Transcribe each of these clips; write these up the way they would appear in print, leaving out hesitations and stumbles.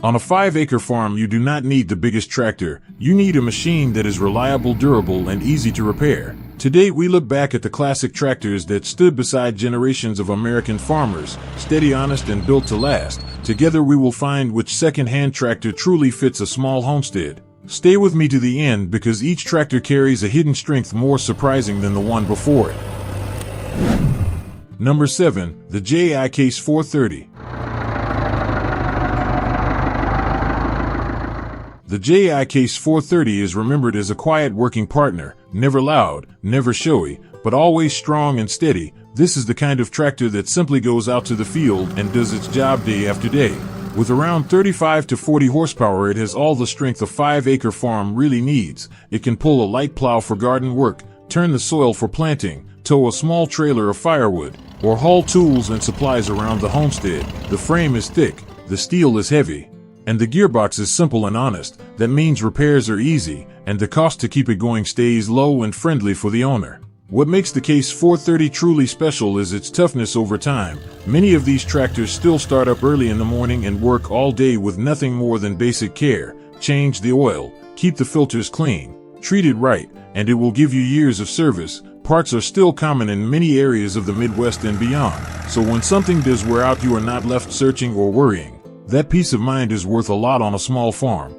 On a 5-acre farm, you do not need the biggest tractor. You need a machine that is reliable, durable, and easy to repair. Today, we look back at the classic tractors that stood beside generations of American farmers, steady, honest, and built to last. Together, we will find which second-hand tractor truly fits a small homestead. Stay with me to the end because each tractor carries a hidden strength more surprising than the one before it. Number 7. The JI Case 430. The JI Case 430 is remembered as a quiet working partner, never loud, never showy, but always strong and steady. This is the kind of tractor that simply goes out to the field and does its job day after day. With around 35 to 40 horsepower, it has all the strength a 5-acre farm really needs. It can pull a light plow for garden work, turn the soil for planting, tow a small trailer of firewood, or haul tools and supplies around the homestead. The frame is thick, the steel is heavy, and the gearbox is simple and honest. That means repairs are easy, and the cost to keep it going stays low and friendly for the owner. What makes the Case 430 truly special is its toughness over time. Many of these tractors still start up early in the morning and work all day with nothing more than basic care. Change the oil, keep the filters clean, treat it right, and it will give you years of service. Parts are still common in many areas of the Midwest and beyond, so when something does wear out, you are not left searching or worrying. That peace of mind is worth a lot on a small farm.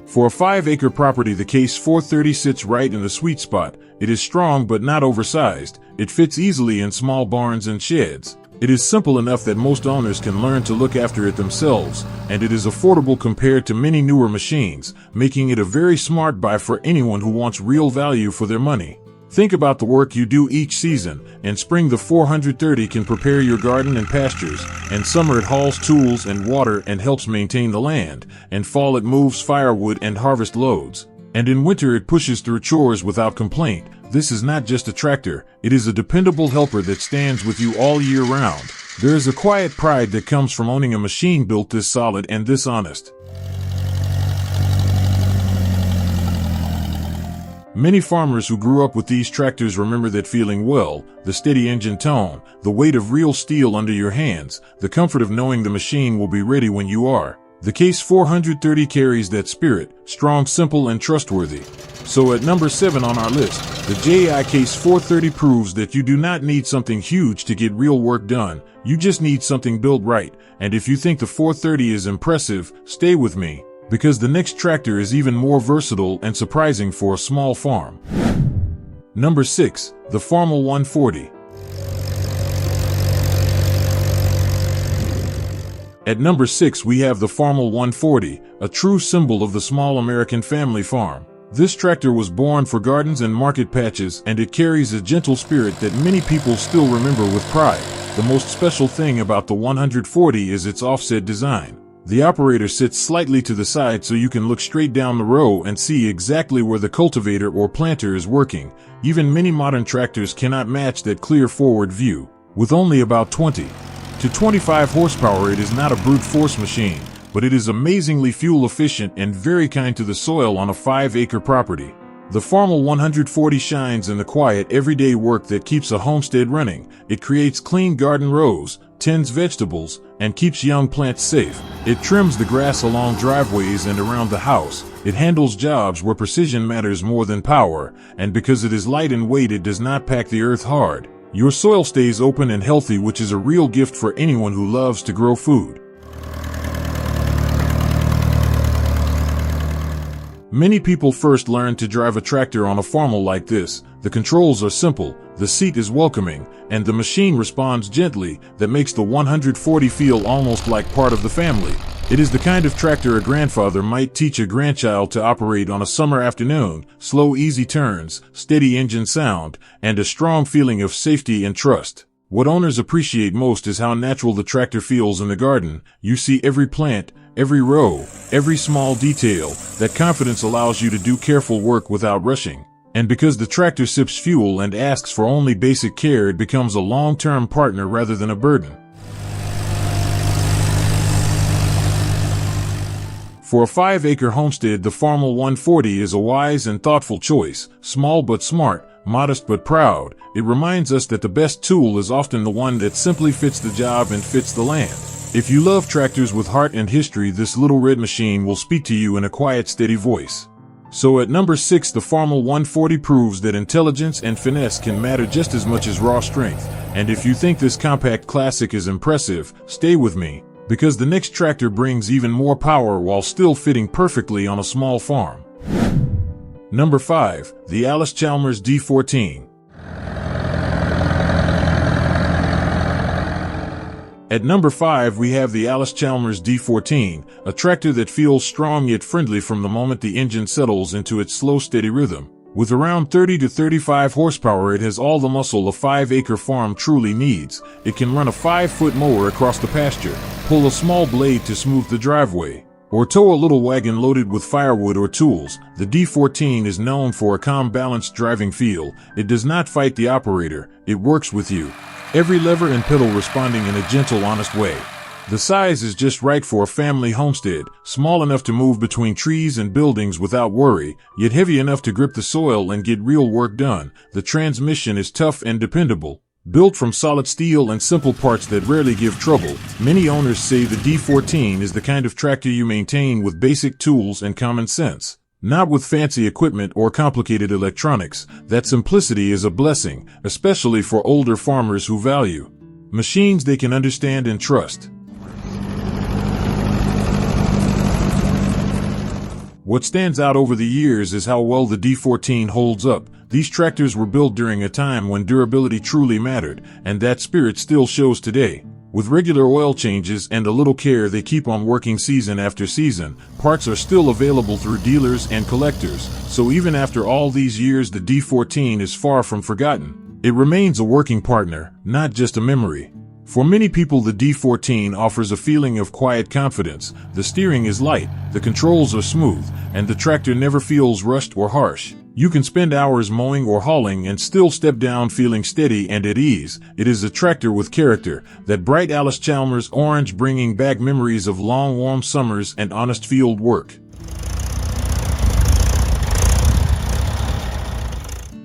For a 5-acre property, the Case 430 sits right in the sweet spot. It is strong but not oversized. It fits easily in small barns and sheds. It is simple enough that most owners can learn to look after it themselves, and it is affordable compared to many newer machines, making it a very smart buy for anyone who wants real value for their money. Think about the work you do each season. In spring, the 430 can prepare your garden and pastures. In summer, it hauls tools and water and helps maintain the land. In fall, it moves firewood and harvest loads. And in winter, it pushes through chores without complaint. This is not just a tractor, it is a dependable helper that stands with you all year round. There is a quiet pride that comes from owning a machine built this solid and this honest. Many farmers who grew up with these tractors remember that feeling well: the steady engine tone, the weight of real steel under your hands, the comfort of knowing the machine will be ready when you are. The Case 430 carries that spirit, strong, simple, and trustworthy. So at number 7 on our list, the JI Case 430 proves that you do not need something huge to get real work done. You just need something built right. And if you think the 430 is impressive, stay with me, because the next tractor is even more versatile and surprising for a small farm. Number 6. The Farmall 140. At number 6 we have the Farmall 140, a true symbol of the small American family farm. This tractor was born for gardens and market patches, and it carries a gentle spirit that many people still remember with pride. The most special thing about the 140 is its offset design. The operator sits slightly to the side so you can look straight down the row and see exactly where the cultivator or planter is working. Even many modern tractors cannot match that clear forward view. With only about 20 to 25 horsepower, it is not a brute force machine, but it is amazingly fuel efficient and very kind to the soil on a 5-acre property. The Farmall 140 shines in the quiet, everyday work that keeps a homestead running. It creates clean garden rows, tends vegetables, and keeps young plants safe. It trims the grass along driveways and around the house. It handles jobs where precision matters more than power, and because it is light in weight, it does not pack the earth hard. Your soil stays open and healthy, which is a real gift for anyone who loves to grow food. Many people first learn to drive a tractor on a Farmall like this. The controls are simple, the seat is welcoming, and the machine responds gently. That makes the 140 feel almost like part of the family. It is the kind of tractor a grandfather might teach a grandchild to operate on a summer afternoon. Slow, easy turns, steady engine sound, and a strong feeling of safety and trust. What owners appreciate most is how natural the tractor feels in the garden. You see every plant, every row, every small detail. That confidence allows you to do careful work without rushing. And because the tractor sips fuel and asks for only basic care, it becomes a long-term partner rather than a burden. For a 5-acre homestead, the Farmall 140 is a wise and thoughtful choice. Small but smart, modest but proud, it reminds us that the best tool is often the one that simply fits the job and fits the land. If you love tractors with heart and history, this little red machine will speak to you in a quiet, steady voice. So at number 6, the Farmall 140 proves that intelligence and finesse can matter just as much as raw strength. And if you think this compact classic is impressive, stay with me, because the next tractor brings even more power while still fitting perfectly on a small farm. Number 5, the Allis-Chalmers D14. At number 5, we have the Allis-Chalmers D14, a tractor that feels strong yet friendly from the moment the engine settles into its slow, steady rhythm. With around 30 to 35 horsepower, it has all the muscle a 5-acre farm truly needs. It can run a 5-foot mower across the pasture, pull a small blade to smooth the driveway, or tow a little wagon loaded with firewood or tools. The D14 is known for a calm, balanced driving feel. It does not fight the operator, it works with you. Every lever and pedal responding in a gentle, honest way. The size is just right for a family homestead, small enough to move between trees and buildings without worry, yet heavy enough to grip the soil and get real work done. The transmission is tough and dependable, built from solid steel and simple parts that rarely give trouble. Many owners say the D14 is the kind of tractor you maintain with basic tools and common sense. Not with fancy equipment or complicated electronics. That simplicity is a blessing, especially for older farmers who value machines they can understand and trust. What stands out over the years is how well the D14 holds up. These tractors were built during a time when durability truly mattered, and that spirit still shows today. With regular oil changes and a little care, they keep on working season after season. Parts are still available through dealers and collectors, so even after all these years, the D14 is far from forgotten. It remains a working partner, not just a memory. For many people, the D14 offers a feeling of quiet confidence. The steering is light, the controls are smooth, and the tractor never feels rushed or harsh. You can spend hours mowing or hauling and still step down feeling steady and at ease. It is a tractor with character, that bright Allis-Chalmers orange bringing back memories of long, warm summers and honest field work.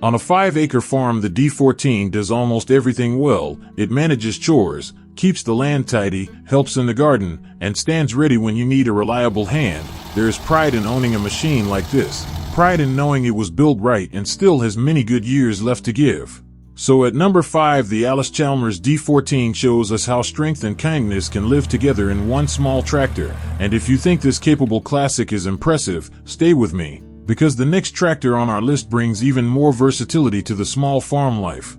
On a 5-acre farm, the D14 does almost everything well. It manages chores, keeps the land tidy, helps in the garden, and stands ready when you need a reliable hand. There is pride in owning a machine like this. Pride in knowing it was built right and still has many good years left to give. So at number 5, the Allis-Chalmers D14 shows us how strength and kindness can live together in one small tractor. And if you think this capable classic is impressive, stay with me, because the next tractor on our list brings even more versatility to the small farm life.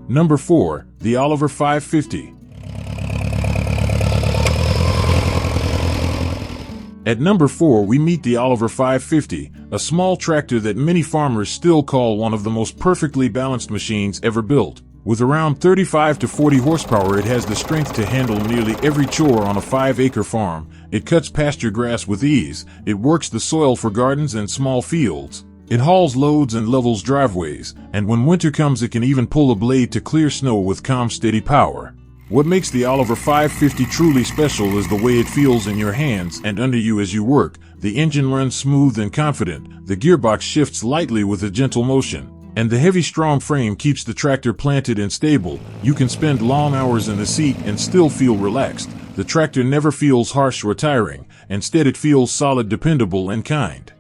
Number 4, the Oliver 550. At number 4, we meet the Oliver 550, a small tractor that many farmers still call one of the most perfectly balanced machines ever built. With around 35 to 40 horsepower, it has the strength to handle nearly every chore on a 5-acre farm. It cuts pasture grass with ease. It works the soil for gardens and small fields. It hauls loads and levels driveways. And when winter comes, it can even pull a blade to clear snow with calm, steady power. What makes the Oliver 550 truly special is the way it feels in your hands and under you as you work. The engine runs smooth and confident. The gearbox shifts lightly with a gentle motion. And the heavy, strong frame keeps the tractor planted and stable. You can spend long hours in the seat and still feel relaxed. The tractor never feels harsh or tiring. Instead, it feels solid, dependable, and kind.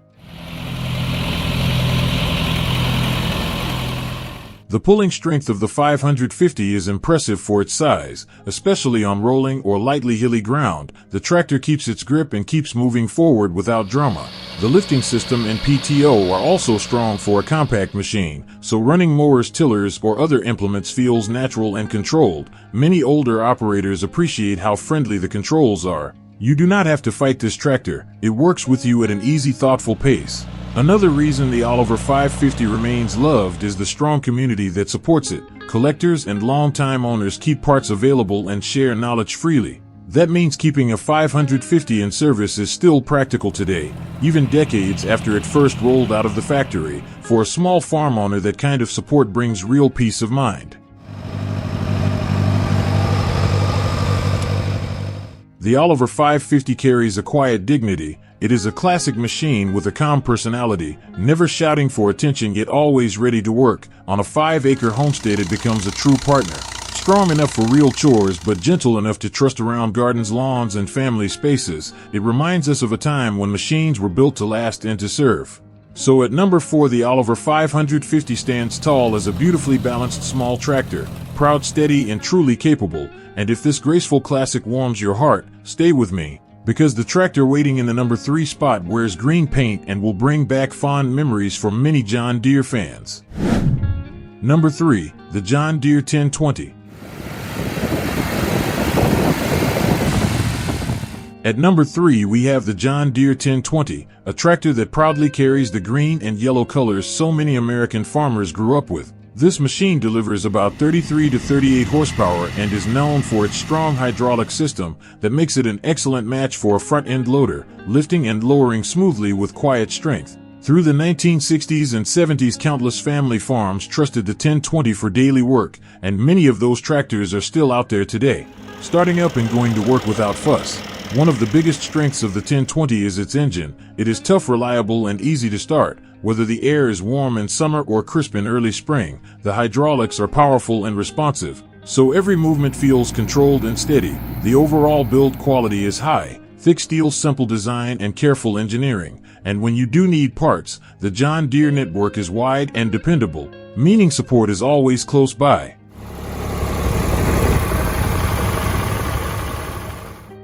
The pulling strength of the 550 is impressive for its size, especially on rolling or lightly hilly ground. The tractor keeps its grip and keeps moving forward without drama. The lifting system and PTO are also strong for a compact machine, so running mowers, tillers, or other implements feels natural and controlled. Many older operators appreciate how friendly the controls are. You do not have to fight this tractor. It works with you at an easy, thoughtful pace. Another reason the Oliver 550 remains loved is the strong community that supports it. Collectors and longtime owners keep parts available and share knowledge freely. That means keeping a 550 in service is still practical today, even decades after it first rolled out of the factory. For a small farm owner, that kind of support brings real peace of mind. The Oliver 550 carries a quiet dignity. It is a classic machine with a calm personality, never shouting for attention yet always ready to work. On a 5-acre homestead it becomes a true partner. Strong enough for real chores but gentle enough to trust around gardens, lawns, and family spaces. It reminds us of a time when machines were built to last and to serve. So at number 4, the Oliver 550 stands tall as a beautifully balanced small tractor, proud, steady, and truly capable. And if this graceful classic warms your heart, stay with me, because the tractor waiting in the number 3 spot wears green paint and will bring back fond memories for many John Deere fans. Number 3, the John Deere 1020. At number 3 we have the John Deere 1020, a tractor that proudly carries the green and yellow colors so many American farmers grew up with. This machine delivers about 33 to 38 horsepower and is known for its strong hydraulic system that makes it an excellent match for a front-end loader, lifting and lowering smoothly with quiet strength. Through the 1960s and 70s, countless family farms trusted the 1020 for daily work, and many of those tractors are still out there today, starting up and going to work without fuss. One of the biggest strengths of the 1020 is its engine. It is tough, reliable, and easy to start. Whether the air is warm in summer or crisp in early spring, the hydraulics are powerful and responsive, so every movement feels controlled and steady. The overall build quality is high, thick steel, simple design, and careful engineering. And when you do need parts, the John Deere network is wide and dependable, meaning support is always close by.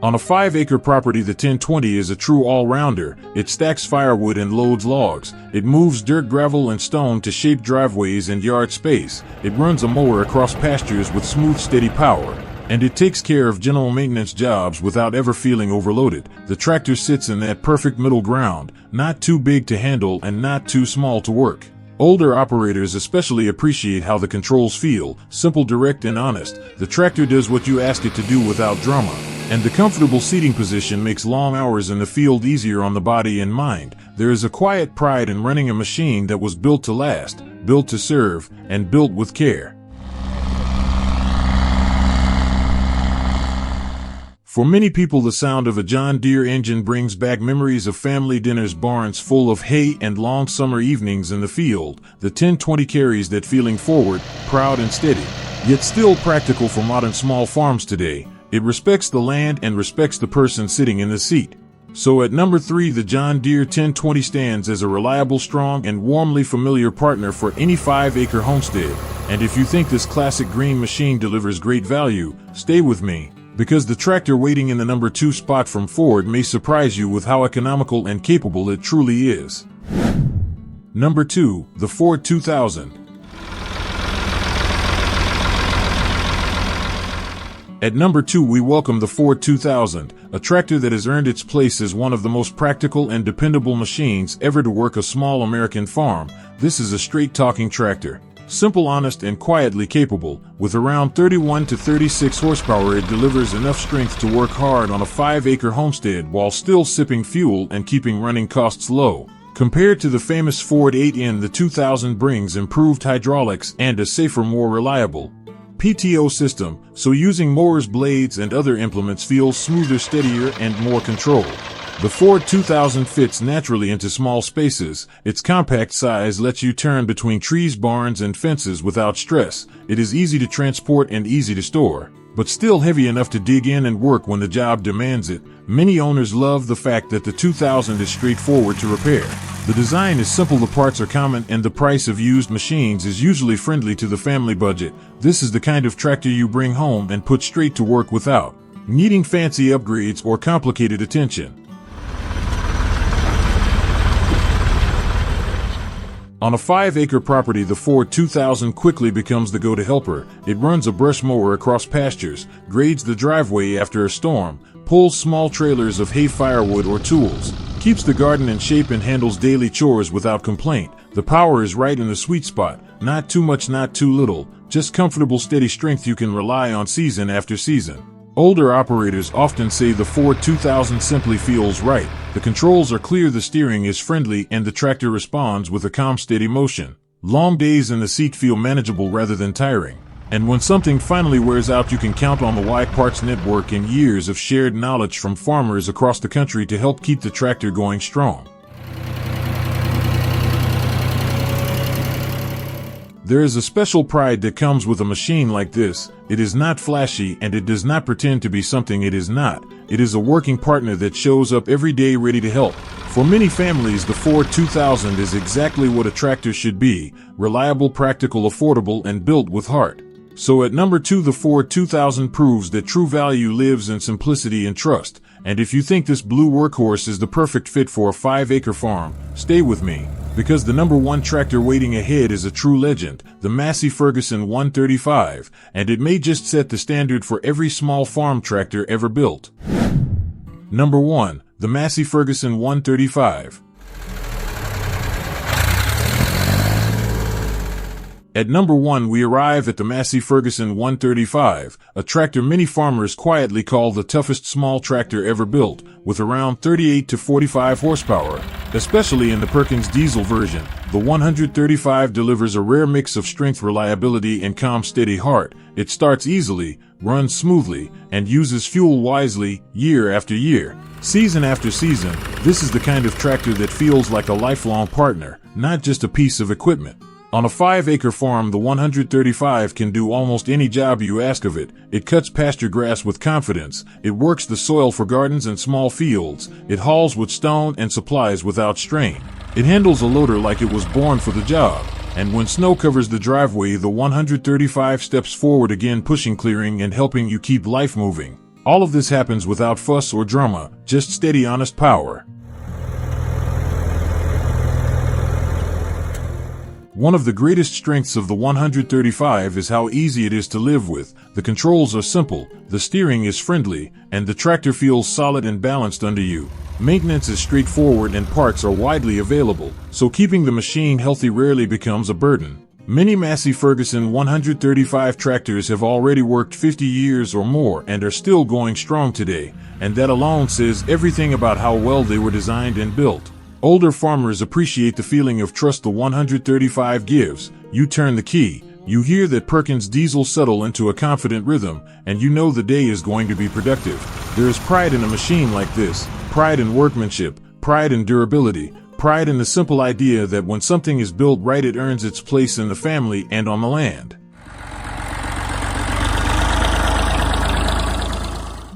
On a 5-acre property, the 1020 is a true all-rounder. It stacks firewood and loads logs. It moves dirt, gravel, and stone to shape driveways and yard space. It runs a mower across pastures with smooth, steady power. And it takes care of general maintenance jobs without ever feeling overloaded. The tractor sits in that perfect middle ground, not too big to handle and not too small to work. Older operators especially appreciate how the controls feel, simple, direct, and honest. The tractor does what you ask it to do without drama. And the comfortable seating position makes long hours in the field easier on the body and mind. There is a quiet pride in running a machine that was built to last, built to serve, and built with care. For many people, the sound of a John Deere engine brings back memories of family dinners, barns full of hay, and long summer evenings in the field. The 1020 carries that feeling, forward, proud, and steady, yet still practical for modern small farms today. It respects the land and respects the person sitting in the seat. So at number 3, the John Deere 1020 stands as a reliable, strong, and warmly familiar partner for any 5-acre homestead. And if you think this classic green machine delivers great value, stay with me, because the tractor waiting in the number 2 spot from Ford may surprise you with how economical and capable it truly is. Number 2, the Ford 2000. At number 2 we welcome the Ford 2000, a tractor that has earned its place as one of the most practical and dependable machines ever to work a small American farm. This is a straight-talking tractor. Simple, honest, and quietly capable. With around 31 to 36 horsepower, it delivers enough strength to work hard on a 5-acre homestead while still sipping fuel and keeping running costs low. Compared to the famous Ford 8N, the 2000 brings improved hydraulics and a safer, more reliable PTO system, so using mowers, blades, and other implements feels smoother, steadier, and more controlled. The Ford 2000 fits naturally into small spaces. Its compact size lets you turn between trees, barns, and fences without stress. It is easy to transport and easy to store, but still heavy enough to dig in and work when the job demands it. Many owners love the fact that the 2000 is straightforward to repair. The design is simple, the parts are common, and the price of used machines is usually friendly to the family budget. This is the kind of tractor you bring home and put straight to work without needing fancy upgrades or complicated attention. On a 5-acre property, the Ford 2000 quickly becomes the go-to helper. It runs a brush mower across pastures, grades the driveway after a storm, pulls small trailers of hay, firewood, or tools, keeps the garden in shape, and handles daily chores without complaint. The power is right in the sweet spot. Not too much, not too little, just comfortable, steady strength you can rely on season after season. Older operators often say the Ford 2000 simply feels right. The controls are clear, the steering is friendly, and the tractor responds with a calm, steady motion. Long days in the seat feel manageable rather than tiring. And when something finally wears out, you can count on the Y Parts network and years of shared knowledge from farmers across the country to help keep the tractor going strong. There is a special pride that comes with a machine like this. It is not flashy and it does not pretend to be something it is not. It is a working partner that shows up every day ready to help. For many families, the Ford 2000 is exactly what a tractor should be: reliable, practical, affordable, and built with heart. So at number 2, the Ford 2000 proves that true value lives in simplicity and trust. And if you think this blue workhorse is the perfect fit for a 5-acre farm, stay with me, because the number 1 tractor waiting ahead is a true legend, the Massey Ferguson 135, and it may just set the standard for every small farm tractor ever built. Number 1, the Massey Ferguson 135. At number 1, we arrive at the Massey Ferguson 135, a tractor many farmers quietly call the toughest small tractor ever built, with around 38 to 45 horsepower. Especially in the Perkins diesel version, the 135 delivers a rare mix of strength, reliability, and calm, steady heart. It starts easily, runs smoothly, and uses fuel wisely year after year. Season after season, this is the kind of tractor that feels like a lifelong partner, not just a piece of equipment. On a 5-acre farm, the 135 can do almost any job you ask of it. It cuts pasture grass with confidence. It works the soil for gardens and small fields. It hauls wood, stone, and supplies without strain. It handles a loader like it was born for the job. And when snow covers the driveway, the 135 steps forward again, pushing, clearing, and helping you keep life moving. All of this happens without fuss or drama, just steady, honest power. One of the greatest strengths of the 135 is how easy it is to live with. The controls are simple, the steering is friendly, and the tractor feels solid and balanced under you. Maintenance is straightforward and parts are widely available, so keeping the machine healthy rarely becomes a burden. Many Massey Ferguson 135 tractors have already worked 50 years or more and are still going strong today, and that alone says everything about how well they were designed and built. Older farmers appreciate the feeling of trust the 135 gives. You turn the key, you hear that Perkins diesel settle into a confident rhythm, and you know the day is going to be productive. There is pride in a machine like this, pride in workmanship, pride in durability, pride in the simple idea that when something is built right, it earns its place in the family and on the land.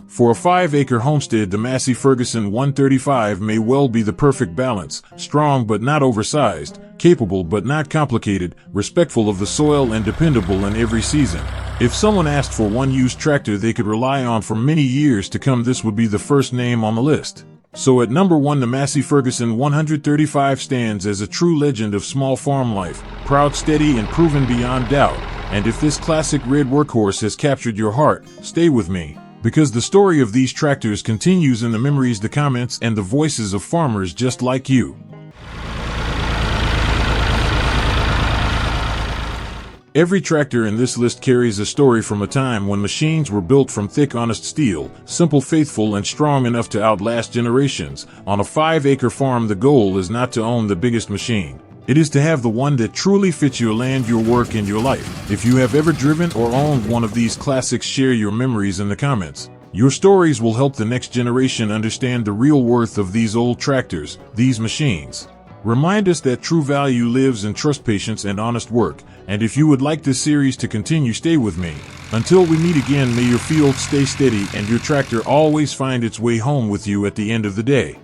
For a 5-acre homestead, the Massey Ferguson 135 may well be the perfect balance: strong but not oversized, capable but not complicated, respectful of the soil, and dependable in every season. If someone asked for one used tractor they could rely on for many years to come, this would be the first name on the list. So at number 1, the Massey Ferguson 135 stands as a true legend of small farm life, proud, steady, and proven beyond doubt. And if this classic red workhorse has captured your heart, stay with me, because the story of these tractors continues in the memories, the comments, and the voices of farmers just like you. Every tractor in this list carries a story from a time when machines were built from thick, honest steel, simple, faithful, and strong enough to outlast generations. On a 5-acre farm, the goal is not to own the biggest machine. It is to have the one that truly fits your land, your work, and your life. If you have ever driven or owned one of these classics, share your memories in the comments. Your stories will help the next generation understand the real worth of these old tractors, these machines. Remind us that true value lives in trust, patience, and honest work. And if you would like this series to continue, stay with me. Until we meet again, may your field stay steady and your tractor always find its way home with you at the end of the day.